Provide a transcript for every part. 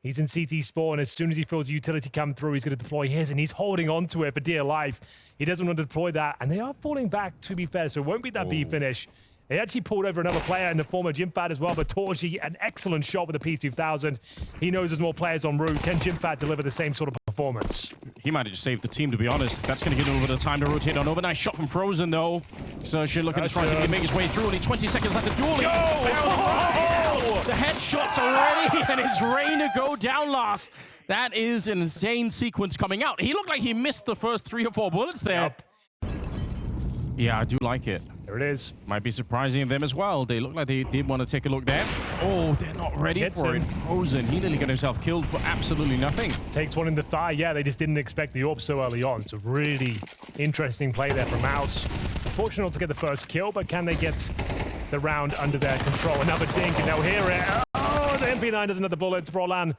He's in CT spawn. As soon as he feels the utility come through, he's going to deploy his, and he's holding on to it for dear life. He doesn't want to deploy that, and they are falling back, to be fair, so it won't be that B finish. They actually pulled over another player in the form of Jimfat as well, but Torji, an excellent shot with the P2000. He knows there's more players en route. Can Jimfat deliver the same sort of performance? He might have just saved the team, to be honest. That's going to give him a bit of time to rotate on over. Nice shot from Frozen, though. Sershin looking to try to make his way through. Only 20 seconds left to duel. The headshots already, and it's Rain to go down last. That is an insane sequence coming out. He looked like he missed the first 3 or 4 bullets there. Yep. Yeah, I do like it. There it is. Might be surprising them as well. They look like they did want to take a look there. Oh, they're not ready for it. Frozen. He nearly got himself killed for absolutely nothing. Takes one in the thigh. Yeah, they just didn't expect the AWP so early on. It's a really interesting play there from MOUZ. Unfortunate not to get the first kill, but can they get the round under their control? Another dink, and they'll hear it. Oh, the MP9 doesn't have the bullets. Brolan,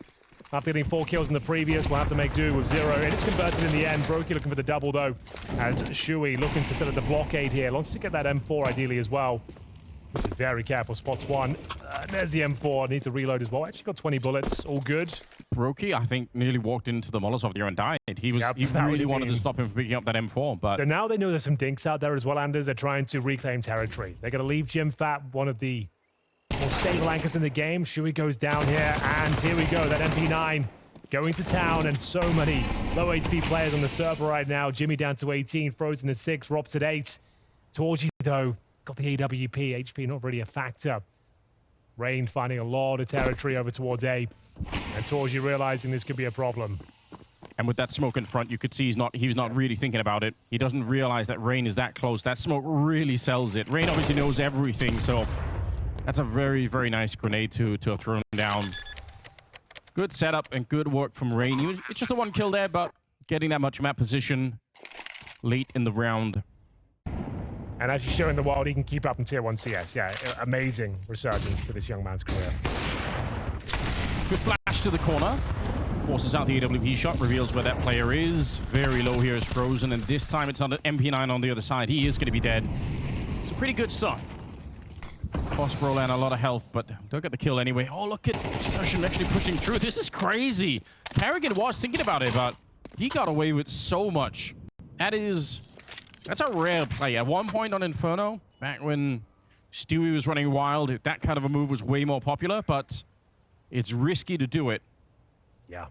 after getting 4 kills in the previous, will have to make do with 0. It is converted in the end. Brokey looking for the double, though, as Shui looking to set up the blockade here. Wants to get that M4 ideally as well. Must be very careful. Spots one. There's the M4. Needs to reload as well. Actually got 20 bullets. All good. Brokey, I think, nearly walked into the Molotov there and died. He really wanted to stop him from picking up that M4, but... So now they know there's some dinks out there as well, Anders. They're trying to reclaim territory. They're going to leave Jimfat, one of the more stable anchors in the game. Shui goes down here, and here we go. That MP9 going to town, and so many low HP players on the server right now. Jimmy down to 18, Frozen at 6, Robs at 8. Torji, though, got the AWP. HP not really a factor. Rain finding a lot of territory over towards A, and Torji realizing this could be a problem. And with that smoke in front, you could see he was not really thinking about it. He doesn't realize that Rain is that close. That smoke really sells it. Rain obviously knows everything, so that's a very, very nice grenade to have thrown down. Good setup and good work from Rain. It's just a 1 kill there, but getting that much map position late in the round. And as he's showing the world, he can keep up in Tier 1 CS. Yeah, amazing resurgence to this young man's career. Good flash to the corner. Forces out the AWP shot, reveals where that player is. Very low here is Frozen, and this time it's on the MP9 on the other side. He is going to be dead. So pretty good stuff. Cost Brolan a lot of health, but don't get the kill anyway. Oh, look at Sershin actually pushing through. This is crazy. Kerrigan was thinking about it, but he got away with so much. That's a rare play. At one point on Inferno, back when Stewie was running wild, that kind of a move was way more popular, but it's risky to do it. Yeah.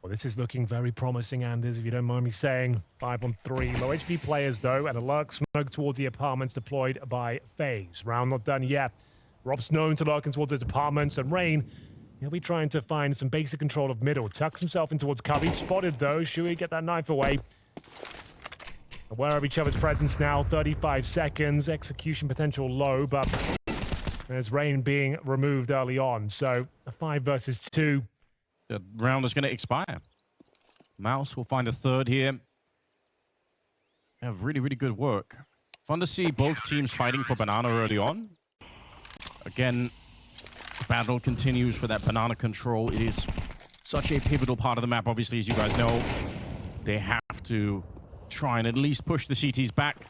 Well, this is looking very promising, Anders, if you don't mind me saying. 5 on 3. Low HP players, though, and a lurk smoke towards the apartments deployed by FaZe. Round not done yet. Rob's known to lurking towards his apartments, and Rain, he'll be trying to find some basic control of middle. Tucks himself in towards Cubby. Spotted, though. Shui get that knife away. Aware of each other's presence now. 35 seconds. Execution potential low, but there's Rain being removed early on. So a 5 versus 2. The round is going to expire. MOUZ will find a third here. Yeah, really, really good work. Fun to see both teams fighting for Banana early on. Again, the battle continues for that Banana control. It is such a pivotal part of the map, obviously, as you guys know. They have to try and at least push the CTs back,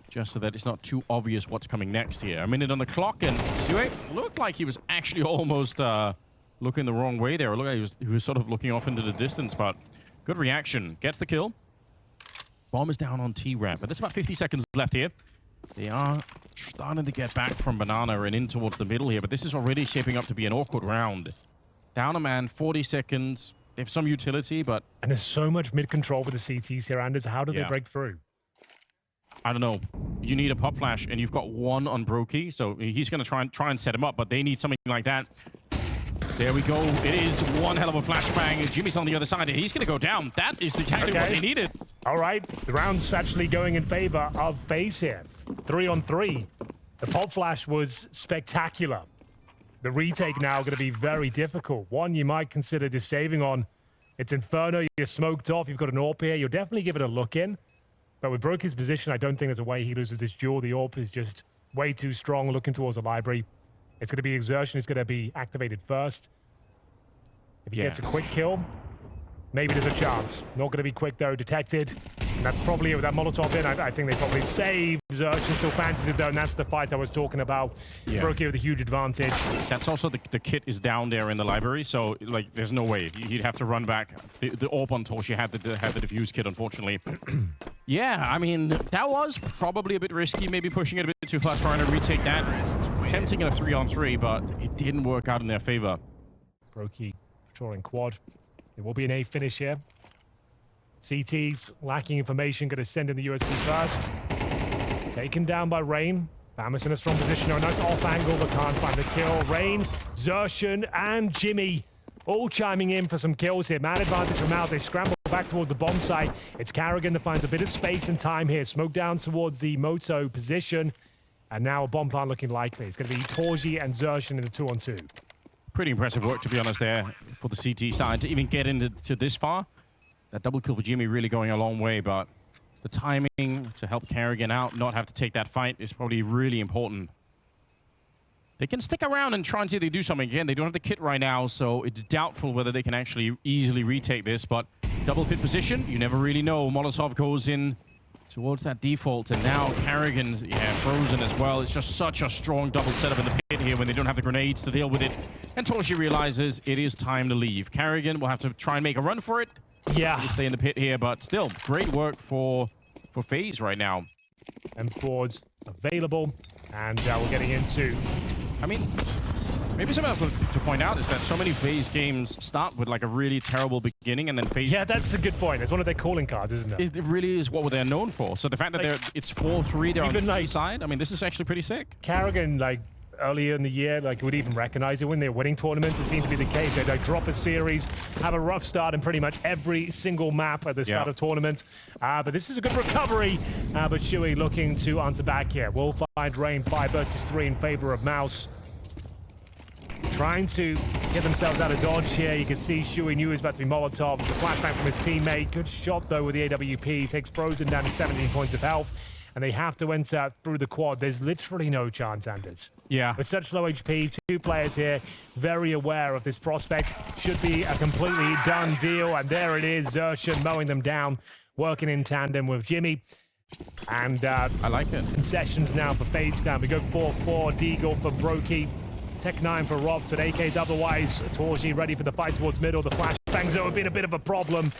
just so that it's not too obvious what's coming next here. A minute on the clock, and Sue looked like he was actually almost looking the wrong way there. Look, he was sort of looking off into the distance, but good reaction. Gets the kill. Bomb is down on T-Ramp, but there's about 50 seconds left here. They are starting to get back from Banana and in towards the middle here, but this is already shaping up to be an awkward round. Down a man, 40 seconds. They have some utility, but... And there's so much mid-control with the CTs here, Anders. How do they break through? I don't know. You need a pop flash, and you've got 1 on Brokey, so he's going to try and set him up, but they need something like that. There we go. It is one hell of a flashbang. Jimmy's on the other side, and he's going to go down. That is exactly what they needed. All right. The round's actually going in favor of FaZe here. 3 on 3. The pop flash was spectacular. The retake now going to be very difficult. One you might consider just saving on. It's Inferno. You're smoked off. You've got an AWP here. You'll definitely give it a look in. But with Brokey's position, I don't think there's a way he loses this duel. The AWP is just way too strong looking towards the library. It's going to be exertion. It's going to be activated first. If he gets a quick kill, maybe there's a chance. Not going to be quick, though. Detected. And that's probably it with that Molotov in. I think they probably save Xerxes, still fancies it though, and that's the fight I was talking about. Yeah. Brokey with a huge advantage. That's also the kit is down there in the library, so like there's no way he'd have to run back. The AWP on Torchi had the defuse kit, unfortunately. Yeah, I mean that was probably a bit risky, maybe pushing it a bit too far, trying to retake that, attempting a 3-on-3, but it didn't work out in their favor. Brokey patrolling quad. It will be an A finish here. CT lacking information, going to send in the USB first. Taken down by Rain. Famous in a strong position. A nice off angle, but can't find the kill. Rain, Xerxes, and Jimmy all chiming in for some kills here. Man advantage from MOUZ. They scramble back towards the bomb site. It's Carrigan that finds a bit of space and time here. Smoke down towards the Moto position. And now a bomb plant looking likely. It's going to be Torgi and Xerxes in the 2-on-2. Pretty impressive work, to be honest, there for the CT side to even get into this far. That double kill for Jimmy really going a long way, but the timing to help Carrigan out, not have to take that fight, is probably really important. They can stick around and try and see if they do something. Again, they don't have the kit right now, so it's doubtful whether they can actually easily retake this, but double pit position, you never really know. Molotov goes in towards that default, and now Carrigan's frozen as well. It's just such a strong double setup in the pit here when they don't have the grenades to deal with it. And Torchi realizes it is time to leave. Carrigan will have to try and make a run for it. Yeah. We'll stay in the pit here, but still, great work for FaZe right now. M4's available, and we're getting into... I mean, maybe something else to point out is that so many FaZe games start with like a really terrible beginning, and then FaZe... Yeah, that's a good point. It's one of their calling cards, isn't it? It really is what they're known for. So the fact that Like, it's 4-3, they're on the like, side, I mean, this is actually pretty sick. Carrigan, like, earlier in the year, like, would even recognize it when they're winning tournaments. It seemed to be the case. They'd like, drop a series, have a rough start in pretty much every single map at the start of tournament. But this is a good recovery. But Shui looking to answer back here. We'll find Rain 5 versus 3 in favor of MOUZ. Trying to get themselves out of dodge here. You can see Shui knew he was about to be Molotov. The flashback from his teammate. Good shot, though, with the AWP. Takes Frozen down to 17 points of health. And they have to enter through the quad. There's literally no chance, Anders. Yeah. With such low HP, two players here, very aware of this prospect. Should be a completely done deal. And there it is, Xerxes mowing them down, working in tandem with Jimmy. And I like it. concessions now for FaZe Clan. We go 4-4, Deagle for Brokey. Tech 9 for Robs, with AKs otherwise. Torgi ready for the fight towards middle. The flashbangs have been a bit of a problem.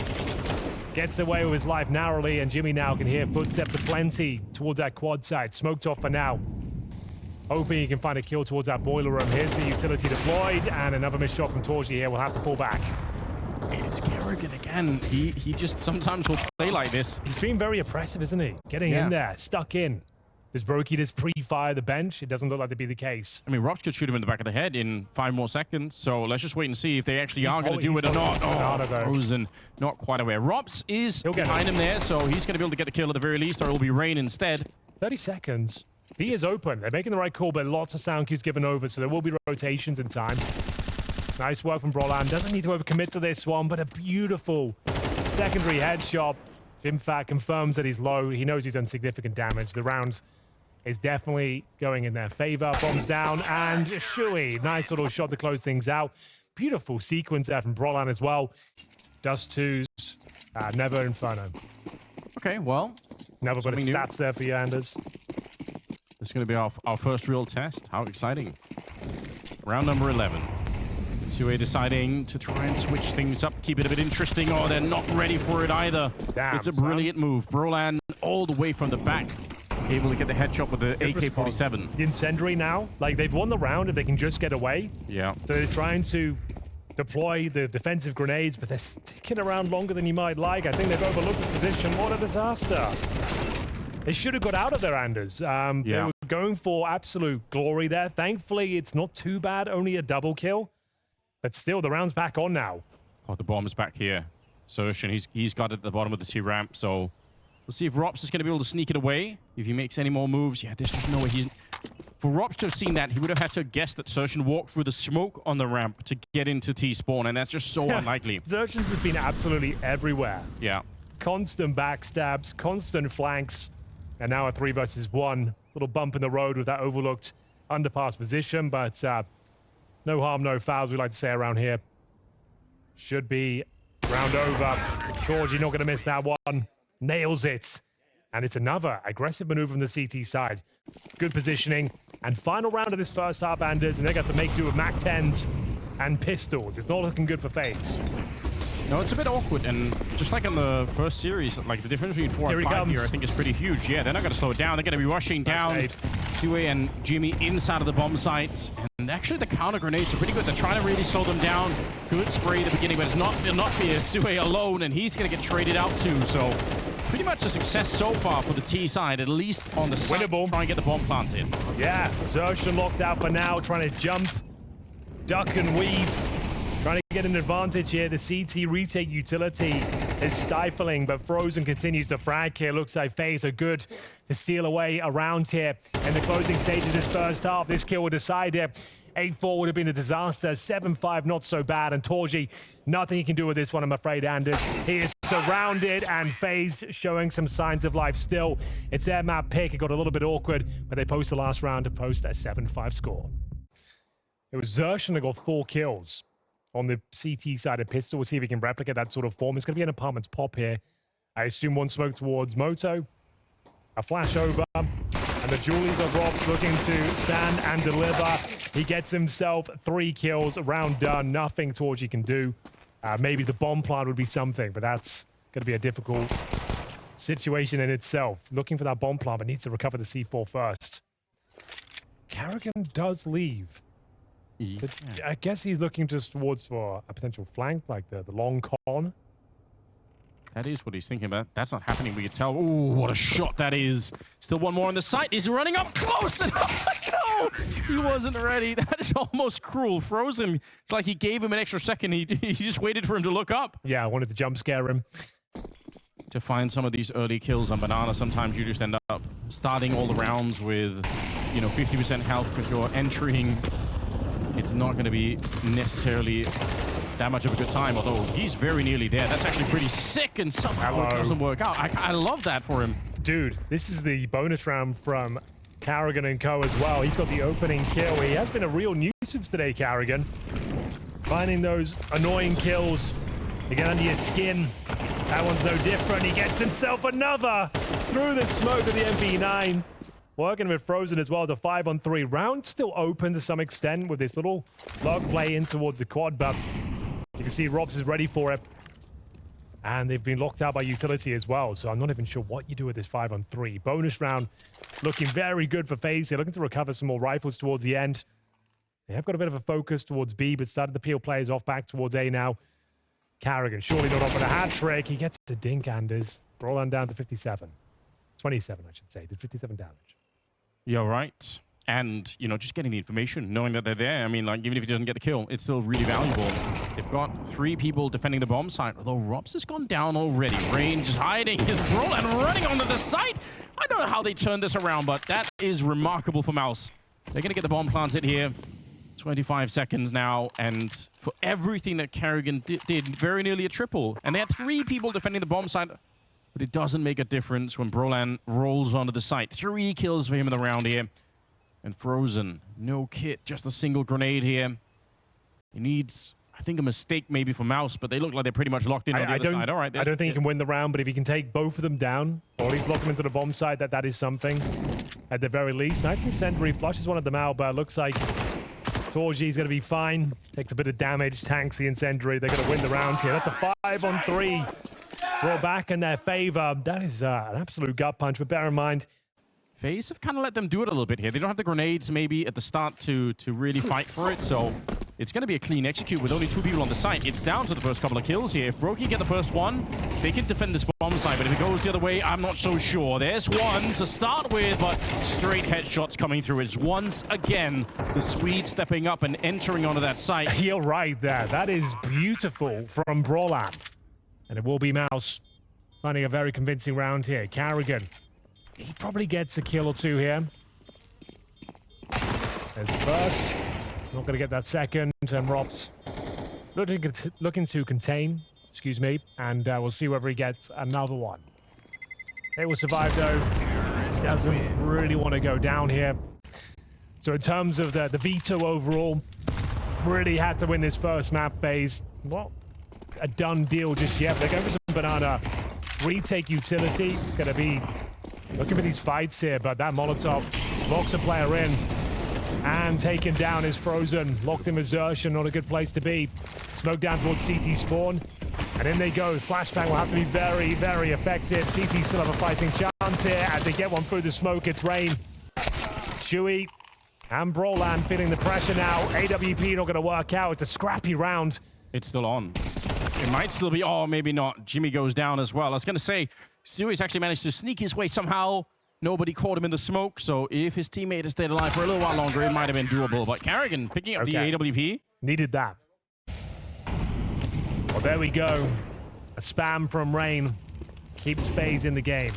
Gets away with his life narrowly, and Jimmy now can hear footsteps aplenty towards that quad side. Smoked off for now. Hoping he can find a kill towards that boiler room. Here's the utility deployed, and another missed shot from Torgi here. We'll have to pull back. It's Carrigan again. He just sometimes will play like this. He's been very oppressive, isn't he? Getting in there, stuck in. Does Brokey just pre-fire the bench? It doesn't look like to be the case. I mean, Robs could shoot him in the back of the head in 5 more seconds, so let's just wait and see if they actually are going to do it or not. Oh, Frozen, not quite aware. Robs is behind him there, so he's going to be able to get the kill at the very least, or it will be Rain instead. 30 seconds. B is open. They're making the right call, but lots of sound cues given over, so there will be rotations in time. Nice work from Brolan. Doesn't need to overcommit to this one, but a beautiful secondary headshot. Jim Fat confirms that he's low. He knows he's done significant damage. The round is definitely going in their favor. Bombs down, and Shui. Nice little shot to close things out. Beautiful sequence there from Brolan as well. Dust 2s, Never Inferno. Okay, well. Never got his stats there for you, Anders. This is going to be our first real test. How exciting. Round number 11. Sui deciding to try and switch things up, keep it a bit interesting. Oh, they're not ready for it either. Damn, it's a brilliant move. Brolan all the way from the back. Able to get the headshot with the AK-47. The incendiary now, like they've won the round if they can just get away. Yeah. So they're trying to deploy the defensive grenades, but they're sticking around longer than you might like. I think they've overlooked the position. What a disaster. They should have got out of there, Anders. They were going for absolute glory there. Thankfully, it's not too bad, only a double kill. But still, the round's back on now. Oh, the bomb is back here. Sershin, he's got it at the bottom of the T-ramp, so we'll see if Robs is going to be able to sneak it away. If he makes any more moves, yeah, there's just no way he's... For Robs to have seen that, he would have had to guess that Sershin walked through the smoke on the ramp to get into T-spawn, and that's just so unlikely. Sershin's has been absolutely everywhere. Yeah. Constant backstabs, constant flanks, and now a 3 versus 1. Little bump in the road with that overlooked underpass position, but no harm, no fouls, we like to say around here. Should be round over. Torgi not going to miss that one. nails it. And it's another aggressive maneuver from the CT side. Good positioning. And final round of this first half, Anders, and they got to make do with Mac 10s and pistols. It's not looking good for FaZe. No, it's a bit awkward, and just like in the first series, like the difference between 4 and 5 here, I think is pretty huge. Yeah, they're not going to slow it down. They're going to be rushing down. Siwe and Jimmy inside of the bomb sites, and actually the counter grenades are pretty good. They're trying to really slow them down. Good spray at the beginning, but it's not enough here. Siwe alone, and he's going to get traded out too. So pretty much a success so far for the T side, at least on the side. Winnable. Try and get the bomb planted. Yeah, Xerxon locked out for now, trying to jump, duck and weave. Trying to get an advantage here. The CT retake utility is stifling, but Frozen continues to frag here. Looks like FaZe are good to steal away around here in the closing stages of this first half. This kill will decide here. 8-4 would have been a disaster. 7-5, not so bad. And Torji, nothing he can do with this one, I'm afraid, Anders. He is surrounded, and FaZe showing some signs of life still. It's their map pick. It got a little bit awkward, but they post the last round to post a 7-5 score. It was Xerxon that got 4 kills on the CT side of pistol. We'll see if he can replicate that sort of form. It's going to be an apartments pop here. I assume one smoke towards Moto. A flash over. And the Julies of Robs looking to stand and deliver. He gets himself 3 kills. Round done. Nothing Torji can do. Maybe the bomb plant would be something, but that's going to be a difficult situation in itself. Looking for that bomb plant, but needs to recover the C4 first. Carrigan does leave. Yeah. I guess he's looking just towards for a potential flank, like the long con. That is what he's thinking about. That's not happening, we can tell. Ooh, what a shot that is. Still one more on the site. He's running up close. And no, he wasn't ready. That is almost cruel. Frozen. It's like he gave him an extra second. He just waited for him to look up. Yeah, I wanted to jump scare him. To find some of these early kills on Banana, sometimes you just end up starting all the rounds with, 50% health because you're entering. It's not going to be necessarily that much of a good time, although he's very nearly there. That's actually pretty sick, and somehow it doesn't work out. I love that for him. Dude, this is the bonus round from Carrigan and co as well. He's got the opening kill. He has been a real nuisance today, Carrigan. Finding those annoying kills to get under your skin. That one's no different. He gets himself another through the smoke of the MP9. Working with Frozen as well as a 5-on-3 round. Still open to some extent with this little log play in towards the quad, but you can see Robs is ready for it. And they've been locked out by utility as well, so I'm not even sure what you do with this 5-on-3. Bonus round looking very good for FaZe. They're looking to recover some more rifles towards the end. They have got a bit of a focus towards B, but started to peel players off back towards A now. Carrigan surely not off with a hat trick. He gets to dink, Anders. Brolin down to 57. 27, I should say. Did 57 damage. You're right. And, just getting the information, knowing that they're there. I mean, like, even if he doesn't get the kill, it's still really valuable. They've got 3 people defending the bomb site, although Robs has gone down already. Rain just hiding his role and running onto the site. I don't know how they turned this around, but that is remarkable for MOUZ. They're going to get the bomb planted here. 25 seconds now, and for everything that Carrigan did, very nearly a triple. And they had 3 people defending the bomb site. But it doesn't make a difference when Brolan rolls onto the site. 3 kills for him in the round here. And Frozen, no kit, just a single grenade here. He needs, I think, a mistake maybe for MOUZ, but they look like they're pretty much locked in on the other side. All right, I don't think he can win the round, but if he can take both of them down, or at least lock them into the bomb site, that is something. At the very least, 19th Century flushes one of them out, but looks like Torji's going to be fine. Takes a bit of damage, tanks the Incendiary. They're going to win the round here. That's a 5-on-3. Brought back in their favor. That is an absolute gut punch, but bear in mind, FaZe have kind of let them do it a little bit here. They don't have the grenades maybe at the start to really fight for it, so it's going to be a clean execute with only 2 people on the site. It's down to the first couple of kills here. If Brokey get the first one, they can defend this bomb site, but if it goes the other way, I'm not so sure. There's one to start with, but straight headshots coming through. It's once again the Swede stepping up and entering onto that site. You're right there. That is beautiful from Brolan. And it will be MOUZ finding a very convincing round here. Carrigan, he probably gets a kill or 2 here. There's the first. Not going to get that second. And Robs looking to contain, and we'll see whether he gets another one. It will survive, though. Doesn't really want to go down here. So in terms of the veto overall, really had to win this first map phase. Well, a done deal just yet. They're going for some banana retake utility. Gonna be looking for these fights here, but that Molotov locks a player in. And taken down is Frozen. Locked in Exertion, not a good place to be. Smoke down towards CT spawn. And in they go. Flashbang will have to be very, very effective. CT still have a fighting chance here as they get one through the smoke. It's Rain. Chewy and Brolan feeling the pressure now. AWP not going to work out. It's a scrappy round. It's still on. It might still be. Oh, maybe not. Jimmy goes down as well. I was going to say, Chewy's actually managed to sneak his way somehow. Nobody caught him in the smoke, so if his teammate had stayed alive for a little while longer, it might have been doable. But Carrigan picking up the AWP. Needed that. Well, there we go. A spam from Rain keeps FaZe in the game.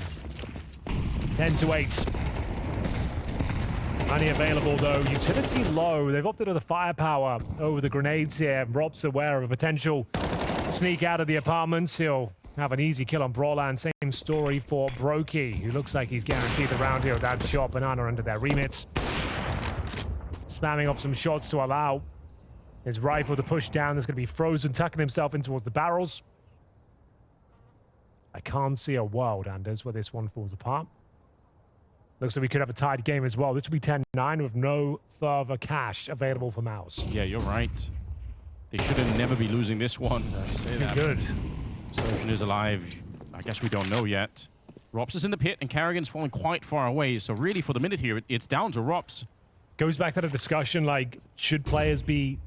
10-8. Money available, though. Utility low. They've opted for the firepower over the grenades here. Rob's aware of a potential sneak out of the apartments. He'll have an easy kill on Brolan. Same story for Brokey, who looks like he's guaranteed the round here with that shot. Banana under their remits. Spamming off some shots to allow his rifle to push down. There's going to be Frozen tucking himself in towards the barrels. I can't see a world, Anders, where this one falls apart. Looks like we could have a tied game as well. This will be 10-9 with no further cash available for MOUZ. Yeah, you're right. They shouldn't never be losing this one. Say that. Good. Surgeon is alive. I guess we don't know yet. Rops is in the pit, and Carrigan's falling quite far away. So really, for the minute here, it's down to Rops. Goes back to the discussion, like, should players be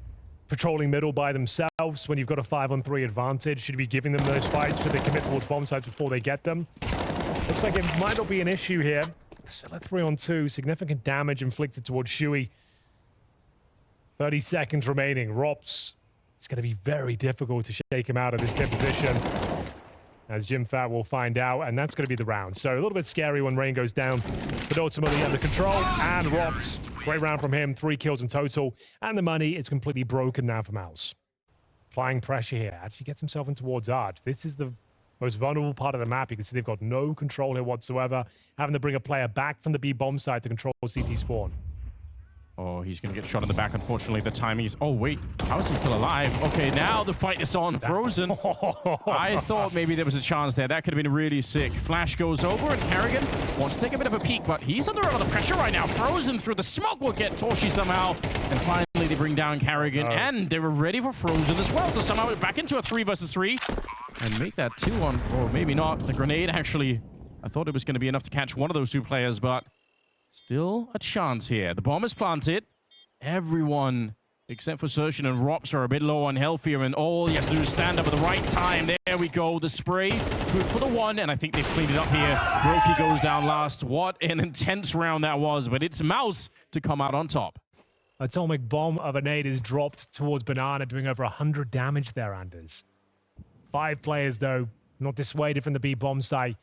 patrolling middle by themselves when you've got a 5-on-3 advantage? Should we be giving them those fights? Should they commit towards bomb sites before they get them? Looks like it might not be an issue here. Still a 3-on-2. Significant damage inflicted towards Shuey. 30 seconds remaining. Rops. It's going to be very difficult to shake him out of this pit position, as Jim Fat will find out, and that's going to be the round. So a little bit scary when Rain goes down, but ultimately under control. And Rops, great round from him, 3 kills in total, and the money is completely broken now for MOUZ. Applying pressure here, actually gets himself in towards Arch. This is the most vulnerable part of the map. You can see they've got no control here whatsoever, having to bring a player back from the B bomb side to control CT spawn. Oh, he's going to get shot in the back. Unfortunately, the timing is... Oh, wait. How is he still alive? Okay, now the fight is on. Frozen. I thought maybe there was a chance there. That could have been really sick. Flash goes over, and Carrigan wants to take a bit of a peek, but he's under a lot of pressure right now. Frozen through the smoke will get Torshi somehow. And finally, they bring down Carrigan, and they were ready for Frozen as well. So somehow we're back into a 3 versus 3. And make that 2-1, or maybe not. The grenade, actually, I thought it was going to be enough to catch one of those 2 players, but... Still a chance here. The bomb is planted. Everyone, except for Surgeon and Rops, are a bit low on health here, and all he has to do is stand up at the right time. There we go. The spray, good for the 1, and I think they've cleaned it up here. Brokey goes down last. What an intense round that was, but it's MOUZ to come out on top. Atomic bomb of a nade is dropped towards Banana, doing over 100 damage there, Anders. 5 players, though, not dissuaded from the B bomb site,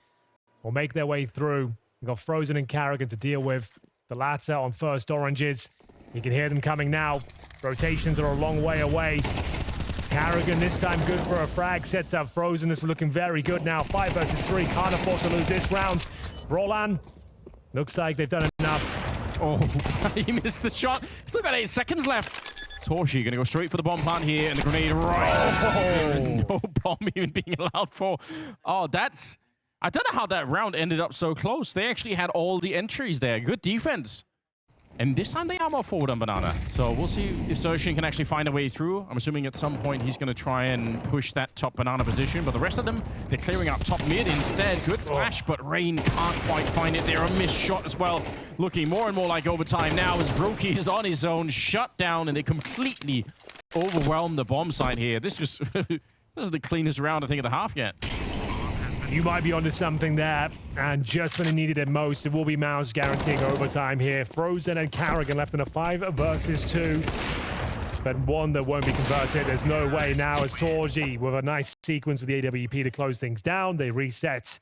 will make their way through. We've got Frozen and Carrigan to deal with. The latter on first oranges. You can hear them coming now. Rotations are a long way away. Carrigan this time good for a frag. Sets up Frozen. This is looking very good now. 5 versus 3. Can't afford to lose this round. Brolan. Looks like they've done enough. Oh, he missed the shot. Still got 8 seconds left. Torshi gonna go straight for the bomb plant here, and the grenade right. No bomb even being allowed for. Oh, that's... I don't know how that round ended up so close. They actually had all the entries there. Good defense. And this time they are more forward on Banana. So we'll see if Surgeon can actually find a way through. I'm assuming at some point he's going to try and push that top Banana position. But the rest of them, they're clearing out top mid instead. Good flash, but Rain can't quite find it. They're a missed shot as well. Looking more and more like overtime now as Brokey is on his own, shut down, and they completely overwhelm the bomb site here. This was this is the cleanest round, I think, of the half yet. You might be onto something there, and just when it needed it most, it will be MOUZ guaranteeing overtime here. Frozen and Carrigan left in a 5 versus 2, but one that won't be converted. There's no way now as Torji with a nice sequence with the AWP to close things down. They reset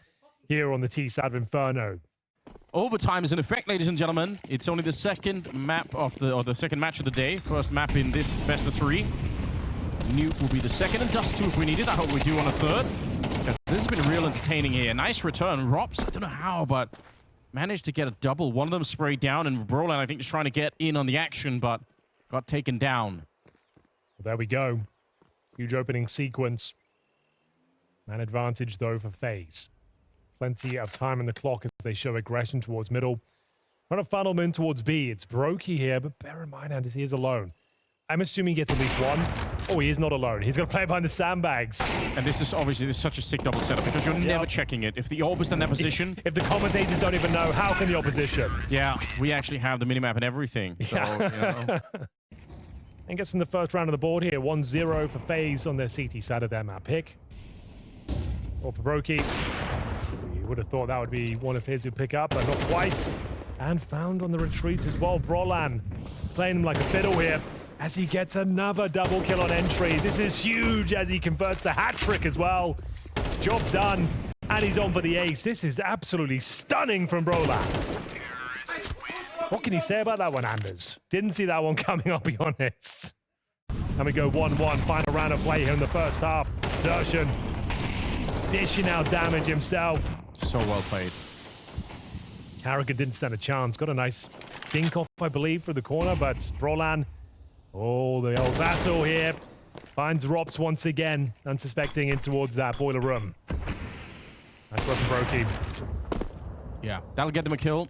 here on the T side of Inferno. Overtime is in effect, ladies and gentlemen. It's only the second map of the second match of the day. First map in this best of 3. Nuke will be the second, and Dust 2 if we need it. I hope we do on a third. This has been real entertaining here. Nice return. Rops, I don't know how, but managed to get a double. One of them sprayed down, and Brolan, I think, is trying to get in on the action, but got taken down. Well, there we go. Huge opening sequence. Man advantage, though, for FaZe. Plenty of time on the clock as they show aggression towards middle. Trying to funnel him in towards B. It's Brokey here, but bear in mind, Anders, he is alone. I'm assuming he gets at least one. Oh, he is not alone. He's going to play behind the sandbags. And this is obviously such a sick double setup because you're never checking it. If the orb is in that position... If the commentators don't even know, how can the opposition? Yeah, we actually have the minimap and everything. So, you know. And gets in the first round of the board here. 1-0 for FaZe on their CT side of their map pick. Or for Brokey. You would have thought that would be one of his who pick up, but not quite. And found on the retreat as well. Brolan playing him like a fiddle here as he gets another double kill on entry. This is huge as he converts the hat trick as well. Job done. And he's on for the ace. This is absolutely stunning from Brolan. What can you say about that one, Anders? Didn't see that one coming, I'll be honest. And we go 1-1. Final round of play here in the first half. Xerxon dishing out damage himself. So well played. Carrigan didn't stand a chance. Got a nice dink off, I believe, through the corner, but Brolan, oh, the old battle here. Finds Rops once again, unsuspecting in towards that boiler room. That's where for Brokey. Yeah, that'll get them a kill,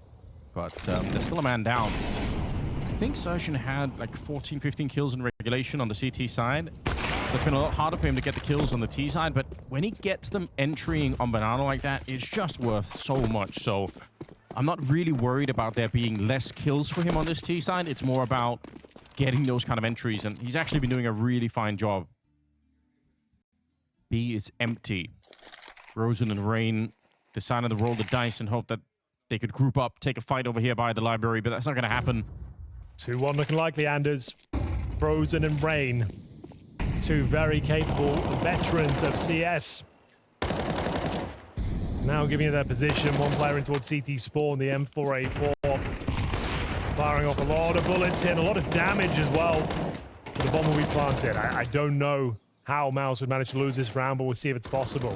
but there's still a man down. I think Xerxon had like 14, 15 kills in regulation on the CT side. So it's been a lot harder for him to get the kills on the T side, but when he gets them entering on Banana like that, it's just worth so much. So I'm not really worried about there being less kills for him on this T side. It's more about getting those kind of entries, and he's actually been doing a really fine job. B is empty. Rosen and Rain decided to roll the dice and hope that they could group up, take a fight over here by the library, but that's not going to happen. 2-1 looking likely, Anders. Frozen and Rain. Two very capable veterans of CS. Now giving you their position. One player in towards CT spawn, the M4A4. Firing off a lot of bullets here and a lot of damage as well. The bomb will be planted. I don't know how MOUZ would manage to lose this round, but we'll see if it's possible.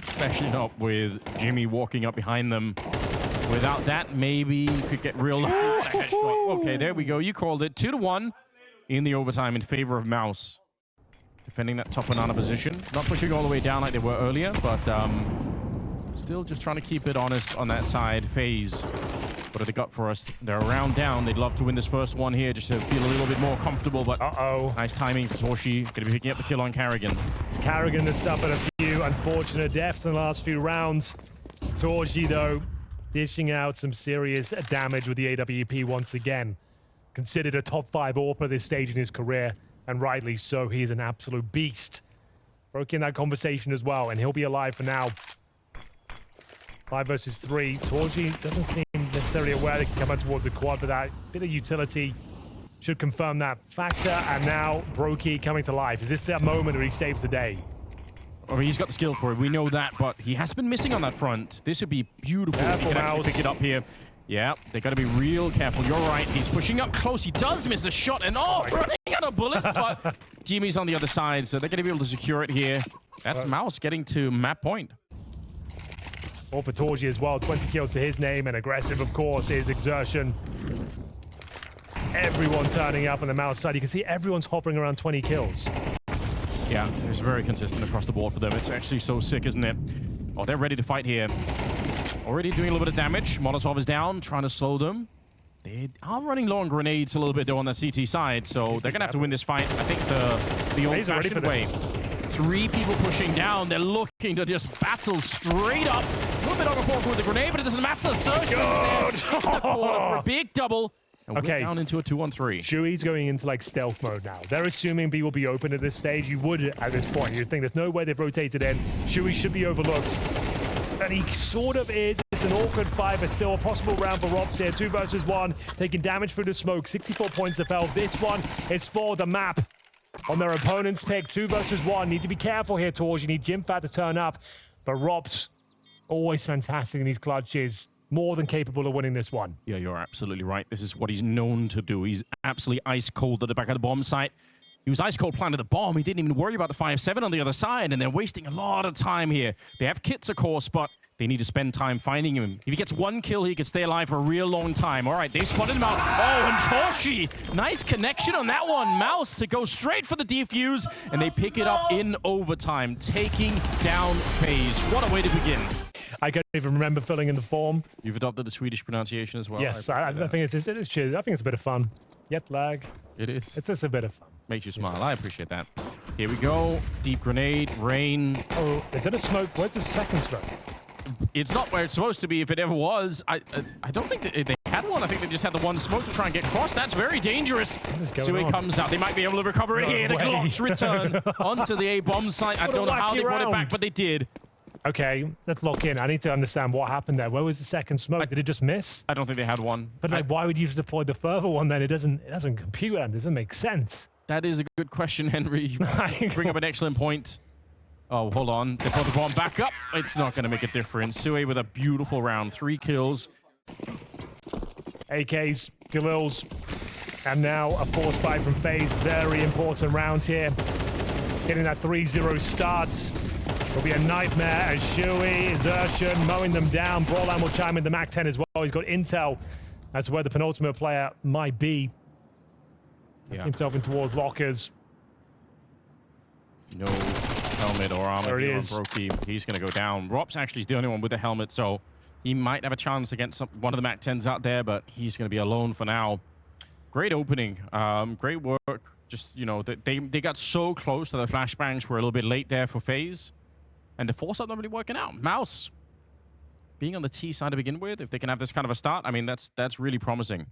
Especially not with Jimmy walking up behind them. Without that, maybe you could get real... Okay, there we go. You called it. 2-1 in the overtime in favor of MOUZ. Defending that top banana position. Not pushing all the way down like they were earlier, but still just trying to keep it honest on that side. FaZe, what have they got for us? They're a round down. They'd love to win this first one here just to feel a little bit more comfortable, but nice timing for Torshi. Going to be picking up the kill on Carrigan. It's Carrigan that's suffered a few unfortunate deaths in the last few rounds. Torshi, though, dishing out some serious damage with the AWP once again. Considered a top 5 AWP at this stage in his career, and rightly so. He is an absolute beast. Broke in that conversation as well, and he'll be alive for now. 5 versus 3. Torji doesn't seem necessarily aware they can come out towards the quad, but that bit of utility should confirm that factor. And now Brokey coming to life. Is this that moment where he saves the day? Oh, he's got the skill for it. We know that, but he has been missing on that front. This would be beautiful if he can actually pick it up here. Yeah, they got to be real careful. You're right. He's pushing up close. He does miss a shot, and running out of bullets. But Jimmy's on the other side, so they're going to be able to secure it here. That's MOUZ getting to map point. All for Torji as well. 20 kills to his name, and aggressive, of course, is Xerxon. Everyone turning up on the MOUZ side. You can see everyone's hovering around 20 kills. Yeah, it's very consistent across the board for them. It's actually so sick, isn't it? Oh, they're ready to fight here. Already doing a little bit of damage. Molotov is down, trying to slow them. They are running low on grenades a little bit, though, on the CT side, so they're going to have to win this fight. I think the old-fashioned way. 3 people pushing down. They're looking to just battle straight up. A little bit on the fork with the grenade, but it doesn't matter. Xerxon for a big double. And we're down into a 2-on-3. Chewy's going into like stealth mode now. They're assuming B will be open at this stage. You would at this point. You'd think there's no way they've rotated in. Chewy should be overlooked. And he sort of is. It's an awkward fight, but still a possible round for Rops here. 2 versus 1. Taking damage through the smoke. 64 points to fell. This one is for the map. On their opponent's pick. 2 versus 1. Need to be careful here, Torj. You need Jimfat to turn up. But Rops, always fantastic in these clutches. More than capable of winning this one. Yeah, you're absolutely right. This is what he's known to do. He's absolutely ice cold at the back of the bomb site. He was ice cold planting the bomb. He didn't even worry about the 5-7 on the other side, and they're wasting a lot of time here. They have kits, of course, but they need to spend time finding him. If he gets 1 kill, he could stay alive for a real long time. All right, they spotted him out. Oh, and Torshi, nice connection on that one. MOUZ to go straight for the defuse, and they pick it up in overtime, taking down FaZe. What a way to begin. I can't even remember filling in the form. You've adopted the Swedish pronunciation as well. Yes, I think it is cheers. I think it's a bit of fun. Yet lag. It is. It's just a bit of fun. Makes you smile. I appreciate that. Here we go. Deep grenade, rain. Oh, is it a smoke? Where's the second smoke? It's not where it's supposed to be if it ever was. I don't think that they had one. I think they just had the one smoke to try and get across. That's very dangerous. So he comes out. They might be able to recover it here. The Glocks return onto the A bomb site. I don't know how they brought it back, but they did. Okay, let's lock in. I need to understand what happened there. Where was the second smoke? Did it just miss? I don't think they had one. But like, why would you have deployed the further one then? It doesn't compute and it doesn't make sense. That is a good question, Henry. You bring up an excellent point. Oh, hold on. They put the bomb back up. It's not going to make a difference. Sui with a beautiful round. 3 kills. AKs, Galils, and now a force fight from FaZe. Very important round here. Getting that 3-0 start will be a nightmare as Shui, Xertion mowing them down. Brawlan will chime in the MAC-10 as well. He's got intel as to where the penultimate player might be. Taking himself in towards lockers. No helmet or armor there here on Brokey. He's going to go down. Rop's actually the only one with the helmet, so he might have a chance against one of the MAC-10s out there, but he's going to be alone for now. Great opening. Great work. Just, you know, they got so close that the flashbangs were a little bit late there for FaZe. And the force-up not really working out. MOUZ being on the T side to begin with, if they can have this kind of a start, I mean, that's really promising.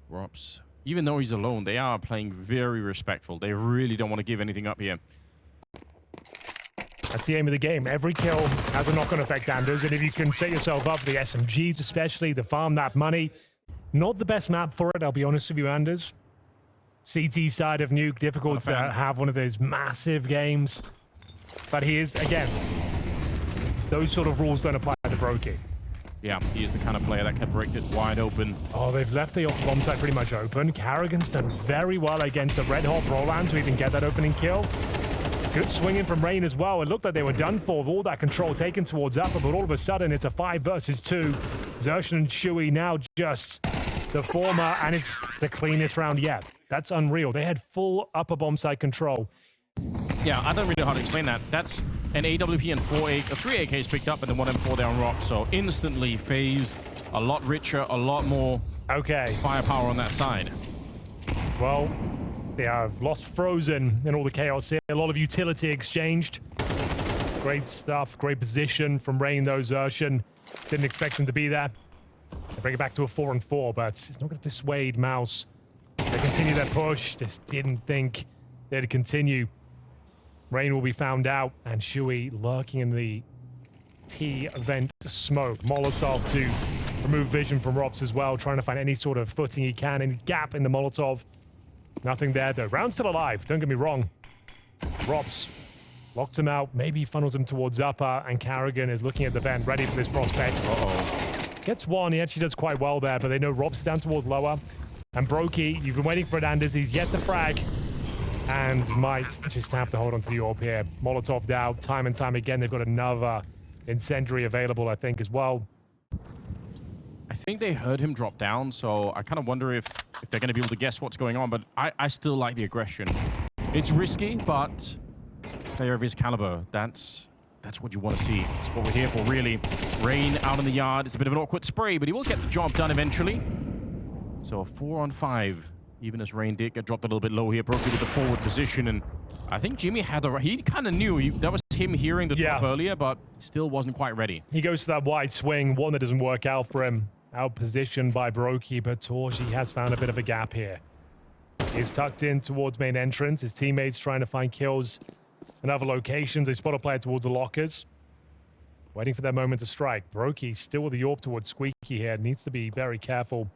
Rops, even though he's alone, they are playing very respectful. They really don't want to give anything up here. That's the aim of the game. Every kill has a knock-on effect, Anders, and if you can set yourself up for the SMGs especially, to farm that money, not the best map for it, I'll be honest with you, Anders. CT side of Nuke, difficult to have one of those massive games. But he is, again, those sort of rules don't apply to Brokey. Yeah, he is the kind of player that can break it wide open. Oh, they've left the bomb site pretty much open. Karrigan's done very well against the red-hot Brawlan to even get that opening kill. Good swinging from Rain as well. It looked like they were done for with all that control taken towards upper, but all of a sudden it's a 5 versus 2. Xertion and Shui now just the former, and it's the cleanest round yet. That's unreal. They had full upper bomb site control. Yeah, I don't really know how to explain that. That's an AWP and 3 AKs picked up and then 1 M4 there on Rock. So instantly FaZe a lot richer, a lot more firepower on that side. Well, they have lost Frozen in all the chaos here. A lot of utility exchanged. Great stuff, great position from Rain though. Xertion didn't expect him to be there. They bring it back to a 4-4, but it's not going to dissuade MOUZ. They continue their push. Just didn't think they'd continue. Rain will be found out, and Shui lurking in the T vent smoke. Molotov to remove vision from Rops as well, trying to find any sort of footing he can, any gap in the Molotov. Nothing there though. Round's still alive, don't get me wrong. Rops locked him out, maybe funnels him towards upper, and Karrigan is looking at the vent, ready for this prospect. Gets one, he actually does quite well there, but they know Rops down towards lower. And Brokey, you've been waiting for it, Anders, he's yet to frag. And might just have to hold on to the AWP here. Molotov down, time and time again. They've got another incendiary available, I think, as well. I think they heard him drop down, so I kind of wonder if they're going to be able to guess what's going on, but I still like the aggression. It's risky, but player of his caliber, that's what you want to see. That's what we're here for, really. Rain out in the yard. It's a bit of an awkward spray, but he will get the job done eventually. So a 4-on-5. Even as Rain did get dropped a little bit low here, Brokey with the forward position, and I think Jimmy had he kind of knew that was him hearing the drop earlier, but still wasn't quite ready. He goes to that wide swing, one that doesn't work out for him. Out positioned by Brokey, but Torji has found a bit of a gap here. He's tucked in towards main entrance. His teammates trying to find kills in other locations. They spot a player towards the lockers. Waiting for their moment to strike. Brokey still with the AWP towards Squeaky here. Needs to be very careful.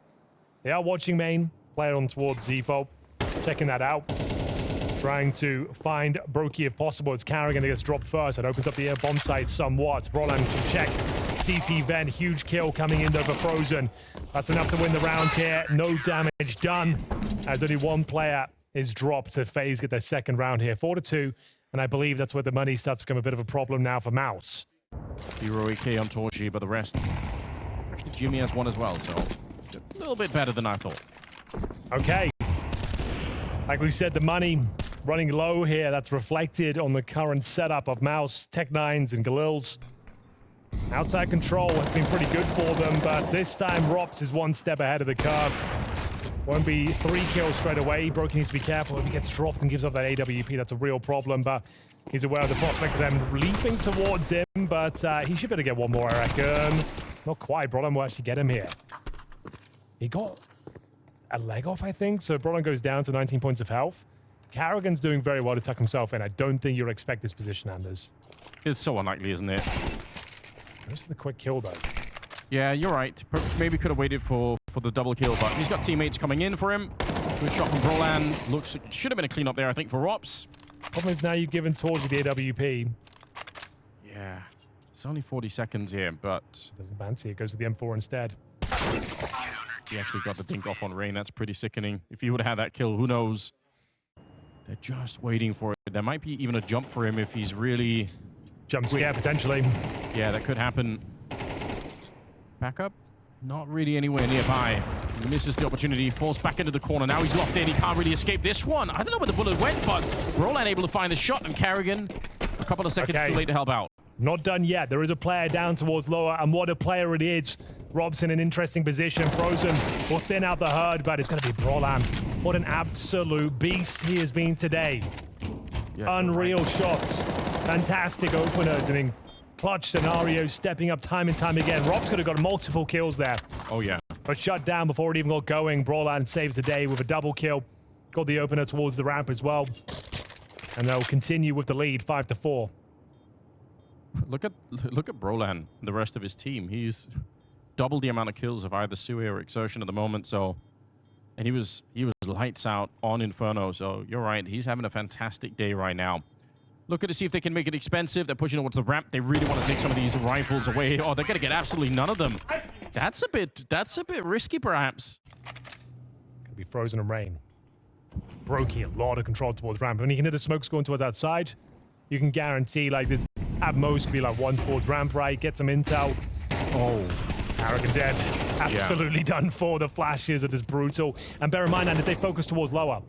They are watching main. Player on towards Zefo. Checking that out. Trying to find Brokey if possible. It's Karrigan that gets dropped first. It opens up the air bomb site somewhat. Brawlan to check. CT vent. Huge kill coming in over Frozen. That's enough to win the round here. No damage done as only one player is dropped to FaZe get their second round here. 4-2. And I believe that's where the money starts to become a bit of a problem now for MOUZ. Hero AK on Torji, but the rest. Actually, Jimmy has one as well, so a little bit better than I thought. Okay. Like we said, the money running low here. That's reflected on the current setup of MOUZ, Tech9s, and Galils. Outside control has been pretty good for them, but this time Rops is one step ahead of the curve. Won't be 3 kills straight away. Broky needs to be careful. If he gets dropped and gives up that AWP, that's a real problem, but he's aware of the prospect of them leaping towards him, but he should be able to get one more, I reckon. Not quite. Brolan will actually get him here. He got a leg off, I think, so Brolan goes down to 19 points of health. Carrigan's doing very well to tuck himself in. I don't think you'll expect this position, Anders. It's so unlikely, isn't it? This is the quick kill, though. Yeah, you're right. Maybe could have waited for the double kill, but he's got teammates coming in for him. Good shot from Brolan. Looks, should have been a cleanup there, I think, for Rops. Problem is now you've given Torch the AWP. Yeah. It's only 40 seconds here, but... Doesn't fancy it. Goes for the M4 instead. He actually got the dink off on Rain. That's pretty sickening. If he would have had that kill, who knows? They're just waiting for it. There might be even a jump for him if he's really... Jump scare, potentially. Yeah, that could happen. Back up. Not really anywhere nearby. He misses the opportunity. Falls back into the corner. Now he's locked in. He can't really escape this one. I don't know where the bullet went, but Brolan able to find the shot, and Carrigan a couple of seconds too late to help out. Not done yet. There is a player down towards lower, and what a player it is. Rob's in an interesting position. Frozen will thin out the herd, but it's going to be Brolan. What an absolute beast he has been today. Yeah, unreal shots. Fantastic openers, and in clutch scenarios, stepping up time and time again. Rob's could have got multiple kills there. Oh, yeah. But shut down before it even got going. Brolan saves the day with a double kill. Got the opener towards the ramp as well. And they'll continue with the lead, 5-4. Look at Brolan and the rest of his team. He's double the amount of kills of either Sui or Exertion at the moment, so... And he was lights out on Inferno, so you're right. He's having a fantastic day right now. Looking to see if they can make it expensive. They're pushing towards the ramp. They really want to take some of these rifles away. Oh, they're going to get absolutely none of them. That's a bit risky, perhaps. Gonna be Frozen and Rain. Brokey, a lot of control towards ramp. When you can hit the smokes going towards outside, you can guarantee, like, this at most be like one towards ramp, right? Get some intel. Oh, Carrigan dead. Absolutely done for. The flashes are just brutal. And bear in mind, Anders, they focus towards lower.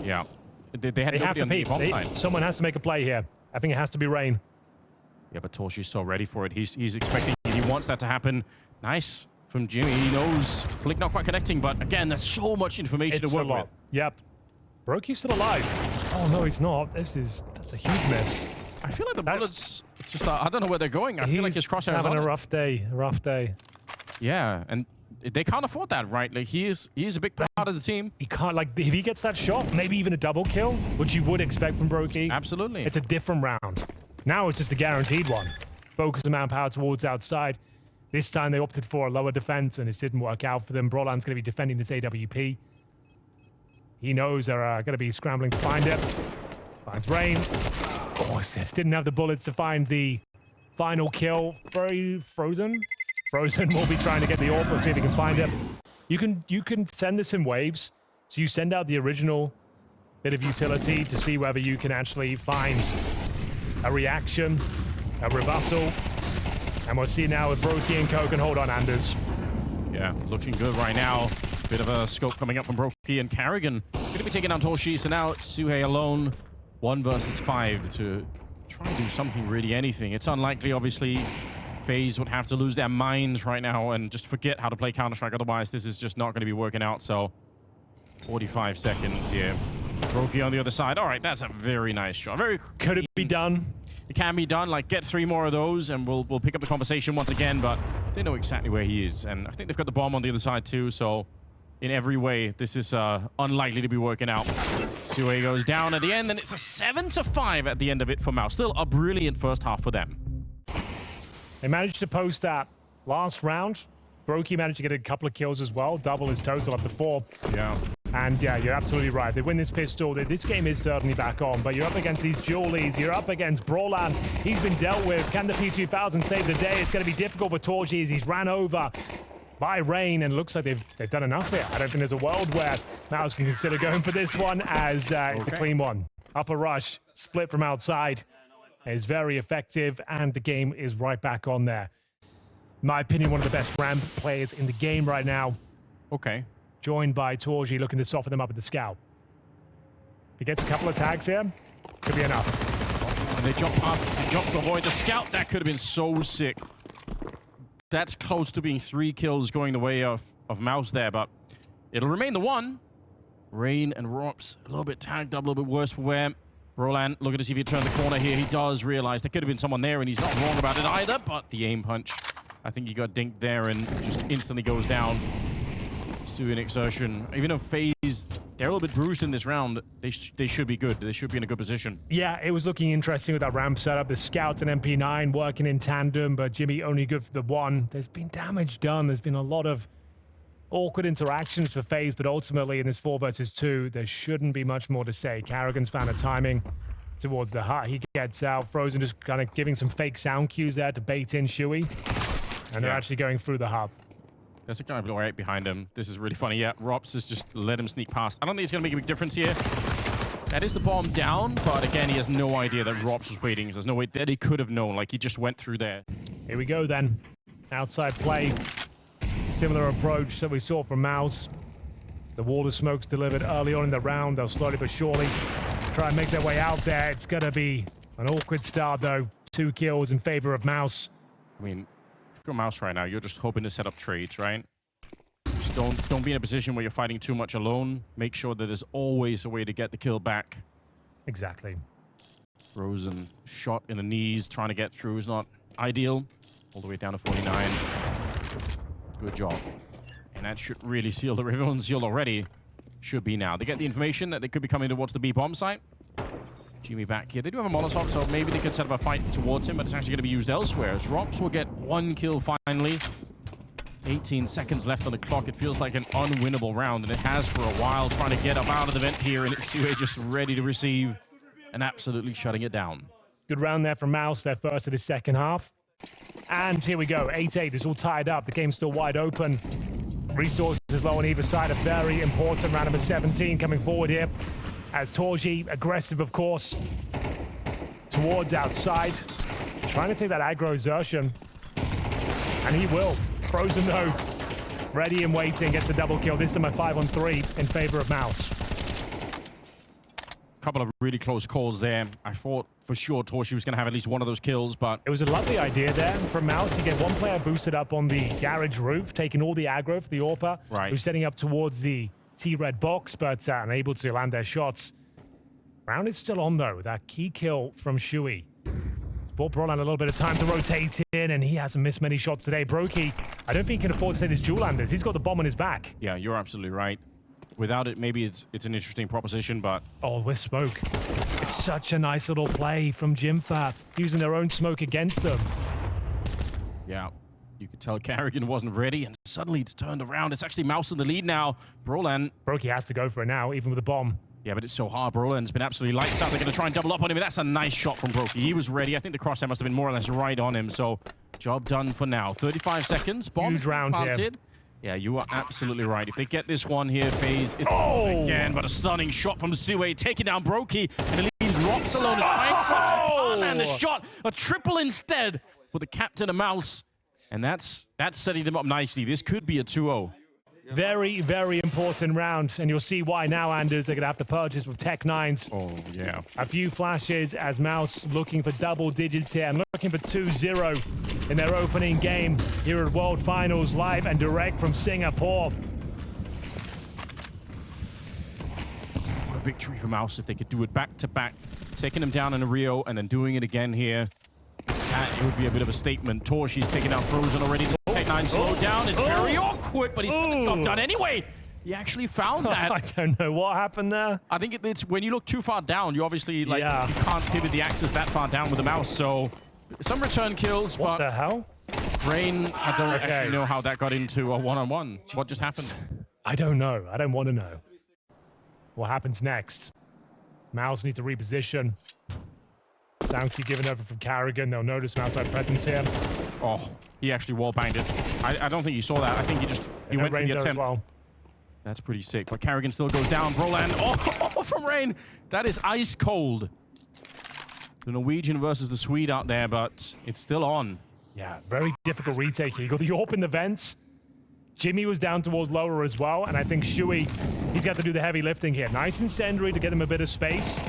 Yeah. They have to peep. Someone has to make a play here. I think it has to be Rain. Yeah, but Torshi's so ready for it. He's expecting it. He wants that to happen. Nice from Jimmy. He knows. Flick not quite connecting, but again, there's so much information to work with. Yep. Brokey's still alive. Oh, no, he's not. That's a huge mess. I feel like the bullets just I don't know where they're going. I feel like his crosshairs having a rough day. Yeah, and they can't afford that, right? Like, he is a big part of the team. He can't, like, if he gets that shot, maybe even a double kill, which you would expect from Brokey. Absolutely. It's a different round. Now it's just a guaranteed one. Focus the manpower towards outside. This time they opted for a lower defense, and it didn't work out for them. Brolan's going to be defending this AWP. He knows they're going to be scrambling to find it. Finds Rain. Oh, didn't have the bullets to find the final kill. Very Frozen. Frozen will be trying to get the AWP, see if he can find it. You can send this in waves. So you send out the original bit of utility to see whether you can actually find a reaction, a rebuttal. And we'll see now if Brokey and Co can hold on, Anders. Yeah, looking good right now. Bit of a scope coming up from Brokey and Carrigan. Going to be taking down Torshi, so now Suhei alone. 1 versus 5 to try and do something, really anything. It's unlikely, obviously. FaZe would have to lose their minds right now and just forget how to play Counter-Strike. Otherwise, this is just not going to be working out. So, 45 seconds here. Brokey on the other side. All right, that's a very nice shot. Could it be done? It can be done. Like, get 3 more of those, and we'll pick up the conversation once again. But they know exactly where he is, and I think they've got the bomb on the other side too. So, in every way, this is unlikely to be working out. Sue goes down at the end, and it's a 7-5 at the end of it for MOUZ. Still a brilliant first half for them. They managed to post that last round. Brokey managed to get a couple of kills as well. Double his total up to 4. Yeah. And yeah, you're absolutely right. They win this pistol. This game is certainly back on, but you're up against these Julies. You're up against Brolan. He's been dealt with. Can the P2000 save the day? It's going to be difficult for Torchy as he's ran over by Rain, and looks like they've done enough here. I don't think there's a world where MOUZ can consider going for this one, as it's a clean one. Upper rush, split from outside, is very effective, and the game is right back on there. In my opinion, one of the best ramp players in the game right now. Okay. Joined by Torji, looking to soften them up at the scout. he gets a couple of tags here, could be enough. And they jump past, they jump to avoid the scout. That could have been so sick. That's close to being 3 kills going the way of MOUZ there, but it'll remain the 1. Rain and Rops a little bit tagged up, a little bit worse for wear. Brolan looking to see if he turns the corner here. He does realize there could have been someone there, and he's not wrong about it either, but the aim punch, I think he got dinked there and just instantly goes down. Suing exertion. Even though FaZe, they're a little bit bruised in this round, they should be good. They should be in a good position. Yeah, it was looking interesting with that ramp setup. The Scout and MP9 working in tandem, but Jimmy only good for the 1. There's been damage done. There's been a lot of awkward interactions for FaZe, but ultimately in this 4 versus 2, there shouldn't be much more to say. Carrigan's found a timing towards the hut. He gets out. Frozen just kind of giving some fake sound cues there to bait in Shuey. And they're actually going through the hub. There's a guy right behind him. This is really funny. Yeah, Rops has just let him sneak past. I don't think it's going to make a big difference here. That is the bomb down, but again, he has no idea that Rops was waiting. There's no way that he could have known. Like, he just went through there. Here we go then. Outside play. Similar approach that we saw from MOUZ. The wall of smoke's delivered early on in the round. They'll slowly but surely try and make their way out there. It's going to be an awkward start, though. 2 kills in favor of MOUZ. I mean, if you're MOUZ right now, you're just hoping to set up trades, right? Just don't be in a position where you're fighting too much alone. Make sure that there's always a way to get the kill back. Exactly. Frozen shot in the knees, trying to get through is not ideal. All the way down to 49. Good job. And that should really seal the everyone's sealed already. Should be now. They get the information that they could be coming towards the B bomb site. Jimmy back here. They do have a Molotov, so maybe they could set up a fight towards him, but it's actually going to be used elsewhere. As Rops will get 1 kill finally. 18 seconds left on the clock. It feels like an unwinnable round, and it has for a while, trying to get up out of the vent here, and it's Sue just ready to receive and absolutely shutting it down. Good round there from MOUZ, their first of the second half. And here we go, 8-8, it's all tied up. The game's still wide open. Resources low on either side. A very important round number 17 coming forward here. As Torji, aggressive of course, towards outside. Trying to take that aggro exertion. And he will. Frozen though, ready and waiting, gets a double kill. This time a 5-on-3 in favor of MOUZ. Couple of really close calls there. I thought for sure Torshi was going to have at least one of those kills, but it was a lovely idea there from MOUZ. You get 1 player boosted up on the garage roof, taking all the aggro for the AWPer, right, who's setting up towards the T-red box, but unable to land their shots. Round is still on though, with that key kill from Shuey. It's bought Brolan a little bit of time to rotate in, and he hasn't missed many shots today. Brokey, I don't think he can afford to take his dual landers. He's got the bomb on his back. Yeah, you're absolutely right. Without it, maybe it's an interesting proposition, but... Oh, with smoke. It's such a nice little play from Jimfa, using their own smoke against them. Yeah, you could tell Carrigan wasn't ready, and suddenly it's turned around. It's actually MOUZ in the lead now. Brolan... Brokey has to go for it now, even with the bomb. Yeah, but it's so hard. Brolan's been absolutely lights out. They're going to try and double up on him, and that's a nice shot from Brokey. He was ready. I think the crosshair must have been more or less right on him, so job done for now. 35 seconds. Bomb huge round planted. here. Yeah, you are absolutely right. If they get this one here, FaZe is again, but a stunning shot from Sue, taking down Brokey, and it leaves Rops alone. And the shot, a triple instead for the captain of MOUZ, and that's setting them up nicely. This could be a 2-0. Very, very important round, and you'll see why now, Anders. They're going to have to purchase with Tech 9s. Oh, yeah. A few flashes as MOUZ looking for double digits here and looking for 2-0 in their opening game here at World Finals, live and direct from Singapore. What a victory for MOUZ if they could do it back-to-back, taking them down in a Rio and then doing it again here. That would be a bit of a statement. Torshi's taking out Frozen already. Tech 9 slowed down. It's very awkward, but he's got the job done anyway. He actually found that. I don't know what happened there. I think it's when you look too far down, you obviously you can't pivot the axis that far down with the mouse. So some return kills, what but the hell? Rain, I don't actually know how that got into a one-on-one. What just happened? I don't know. I don't want to know. What happens next? MOUZ need to reposition. Sound cue given over from Carrigan. They'll notice some outside presence here. Oh, he actually wall-banged it. I don't think you saw that. I think he went for the attempt. Well. That's pretty sick. But Carrigan still goes down. Brolan, oh, from Rain. That is ice cold. The Norwegian versus the Swede out there, but it's still on. Yeah, very difficult retake here. You got the AWP in the vents. Jimmy was down towards lower as well, and I think Shui, he's got to do the heavy lifting here. Nice incendiary to get him a bit of space.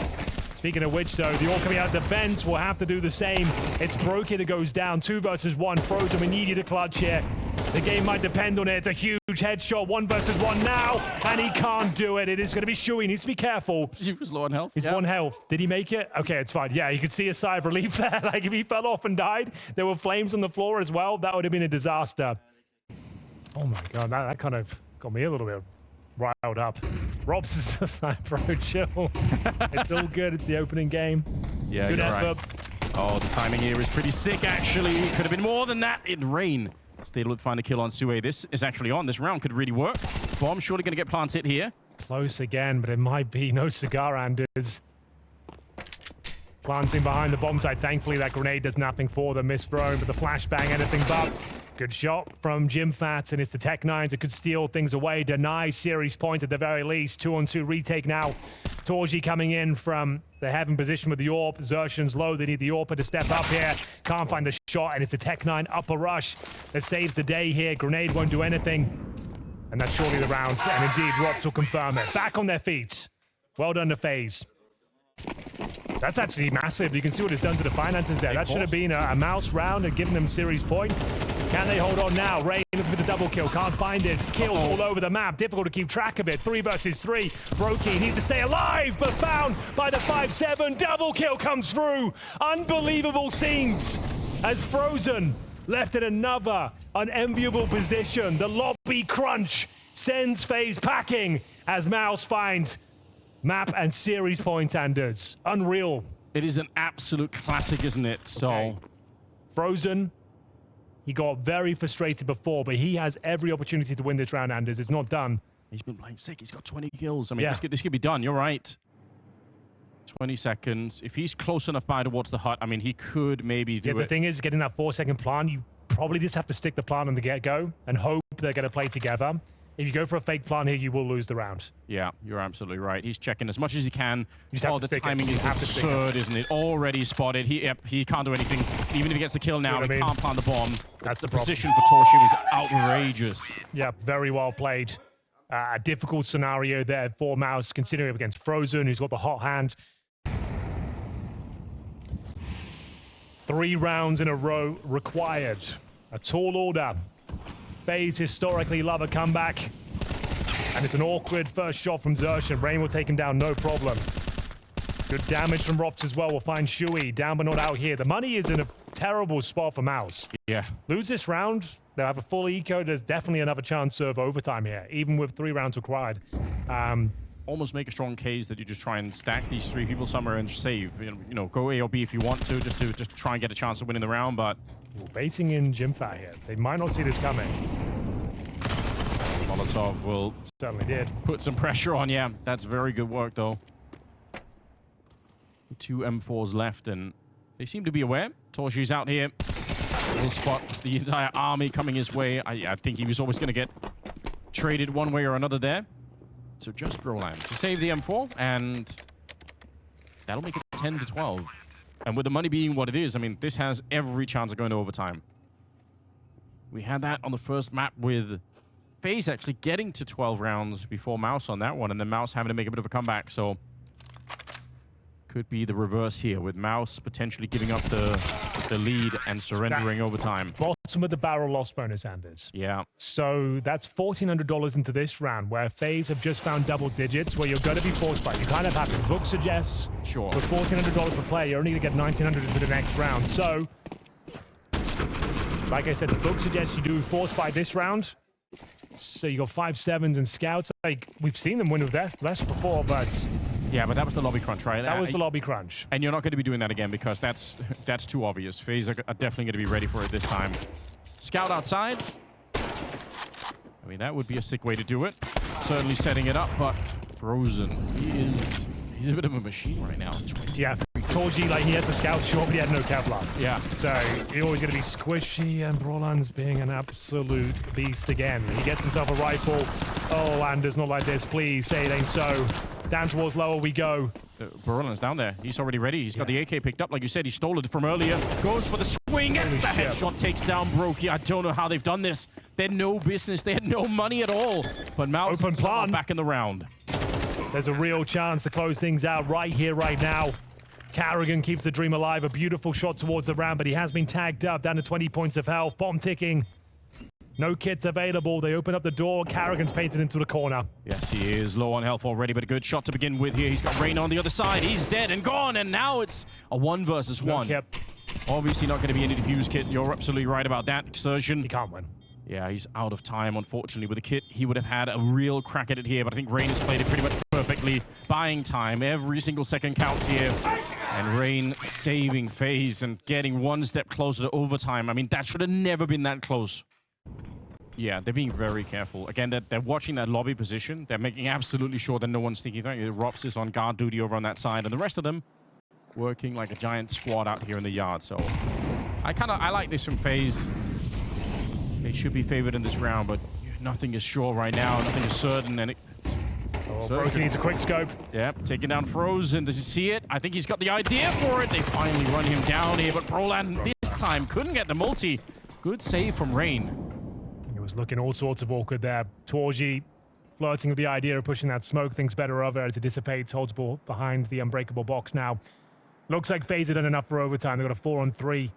Speaking of which, though, the all coming out defense will have to do the same. It's Broky that goes down. 2 versus 1. Frozen, we need you to clutch here. The game might depend on it. It's a huge headshot. 1 versus 1 now, and he can't do it. It is going to be Shui. He needs to be careful. He was low on health. He's 1 health. Did he make it? Okay, it's fine. Yeah, you could see a sigh of relief there. Like, if he fell off and died, there were flames on the floor as well. That would have been a disaster. Oh, my God. That kind of got me a little bit riled up. Robs is just like, bro, chill. It's all good. It's the opening game. Yeah, good you're effort. right. Oh, the timing here is pretty sick, actually. Could have been more than that in rain. Still would find a kill on Sue. This is actually on. This round could really work. Bomb surely going to get planted here. Close again, but it might be no cigar, Anders. Planting behind the bomb site. Thankfully, that grenade does nothing for them. Misthrown, but the flashbang, anything but. Good shot from Jim Fats, and it's the Tech-9s that could steal things away. Deny series point at the very least. 2-on-2 retake now. Torji coming in from the heaven position with the AWP. Xertion's low. They need the AWPer to step up here. Can't find the shot, and it's a Tech-9 upper rush that saves the day here. Grenade won't do anything. And that's surely the round. And indeed, Rops will confirm it. Back on their feet. Well done to FaZe. That's actually massive. You can see what it's done to the finances there. That should have been a MOUZ round and given them series point. Can they hold on now? Rain looking for the double kill. Can't find it. Kills all over the map. Difficult to keep track of it. 3 versus 3. Broky needs to stay alive, but found by the 5-7. Double kill comes through. Unbelievable scenes as Frozen left in another unenviable position. The lobby crunch sends FaZe packing as MOUZ find map and series point, Anders. Unreal. It is an absolute classic, isn't it? So, okay. Frozen, he got very frustrated before, but he has every opportunity to win this round, Anders. It's not done. He's been playing sick. He's got 20 kills. I mean, this could be done. You're right. 20 seconds. If he's close enough by towards the hut, I mean, he could maybe do it. The thing is, getting that 4-second plan, you probably just have to stick the plan on the get-go and hope they're going to play together. If you go for a fake plan here, you will lose the round. Yeah, you're absolutely right. He's checking as much as he can. The timing is absurd, isn't it? Already spotted. He can't do anything. Even if he gets the kill now, he can't plant the bomb. That's the position for Torshi was outrageous. Yeah, very well played. A difficult scenario there for MOUZ, considering against Frozen, who's got the hot hand. 3 rounds in a row required. A tall order. FaZe historically love a comeback. And it's an awkward first shot from Xertion. Rain will take him down, no problem. Good damage from Rops as well. We'll find Shui down but not out here. The money is in a terrible spot for MOUZ. Yeah. Lose this round, they'll have a full eco. There's definitely another chance of overtime here, even with 3 rounds required. Almost make a strong case that you just try and stack these 3 people somewhere and save. You know, go A or B if you want to, just to try and get a chance of winning the round, but... Baiting in Jimfat here. They might not see this coming. Molotov will certainly did put some pressure on. Yeah, that's very good work though. 2 M4s left, and they seem to be aware. Torshi's out here. He'll spot the entire army coming his way. I think he was always going to get traded one way or another there. So just Broland to save the M4, and that'll make it 10-12. And with the money being what it is, I mean, this has every chance of going to overtime. We had that on the first map with FaZe actually getting to 12 rounds before MOUZ on that one, and then MOUZ having to make a bit of a comeback. So could be the reverse here, with MOUZ potentially giving up the lead and surrendering overtime. Bottom of the barrel loss bonus, Anders. Yeah. So that's $1,400 into this round, where FaZe have just found double digits, where you're going to be forced by. You kind of have to. The book suggests sure. With $1,400 per player, you're only going to get $1,900 into the next round. So, like I said, the book suggests you do force by this round. So you got 5-7s and scouts. Like, we've seen them win with less before, but... Yeah, but that was the lobby crunch, right? That was the lobby crunch. And you're not going to be doing that again, because that's too obvious. FaZe are definitely going to be ready for it this time. Scout outside. I mean, that would be a sick way to do it. Certainly setting it up, but Frozen, he's a bit of a machine right now. Yeah, Torji, like, he has the scout short, but he had no Kevlar. Yeah. So he's always going to be squishy, and Brolan's being an absolute beast again. He gets himself a rifle. Oh, Anders, not like this. Please say it ain't so. Down towards lower we go. Brolan's down there. He's already ready. He's got the AK picked up. Like you said, he stole it from earlier. Goes for the swing. Gets the headshot. Takes down Brokey. I don't know how they've done this. They're no business. They had no money at all. But MOUZ Open plan. back in the round. There's a real chance to close things out right here, right now. Carrigan keeps the dream alive. A beautiful shot towards the round, but he has been tagged up, down to 20 points of health. Bomb ticking. No kits available. They open up the door. Carrigan's painted into the corner. Yes, he is low on health already, but a good shot to begin with here. He's got Rain on the other side. He's dead and gone, and now it's a 1 versus 1. Yep. Obviously not going to be any defuse kit. You're absolutely right about that, Exertion. He can't win. Yeah, he's out of time, unfortunately. With a kit, he would have had a real crack at it here, but I think Rain has played it pretty much perfectly. Buying time. Every single second counts here. And Rain saving FaZe and getting 1 step closer to overtime. I mean, that should have never been that close. Yeah, they're being very careful. Again, they're watching that lobby position. They're making absolutely sure that no one's thinking. Rops is on guard duty over on that side, and the rest of them working like a giant squad out here in the yard. So I like this from FaZe. They should be favored in this round, but nothing is sure right now. Nothing is certain, and it's... Broken needs a quick scope. Yep, taking down Frozen. Does he see it? I think he's got the idea for it. They finally run him down here, but Brolan this time couldn't get the multi. Good save from Rain. It was looking all sorts of awkward there. Torji flirting with the idea of pushing that smoke, thinks better of it as it dissipates, holds ball behind the unbreakable box now. Looks like FaZe had done enough for overtime. They've got a 4-on-3.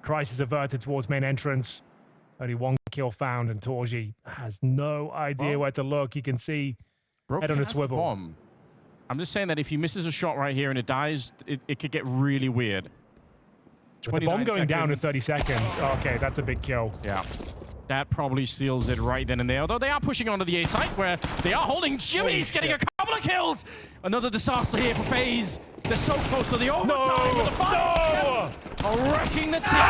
Crisis averted towards main entrance. Only 1 kill found, and Torji has no idea where to look. You can see head on a swivel. Bomb. I'm just saying that if he misses a shot right here and it dies, it could get really weird. With the bomb going down in 30 seconds. Okay, that's a big kill. Yeah. That probably seals it right then and there. Although they are pushing onto the A site where they are holding Jimmy. He's getting a couple of kills. Another disaster here for FaZe. They're so close to the overtime. But the five are wrecking the team.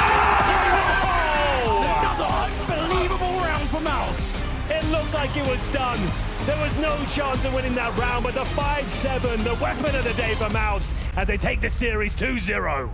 Another unbelievable round for MOUZ. It looked like it was done. There was no chance of winning that round, but the 5-7, the weapon of the day for MOUZ, as they take the series 2-0.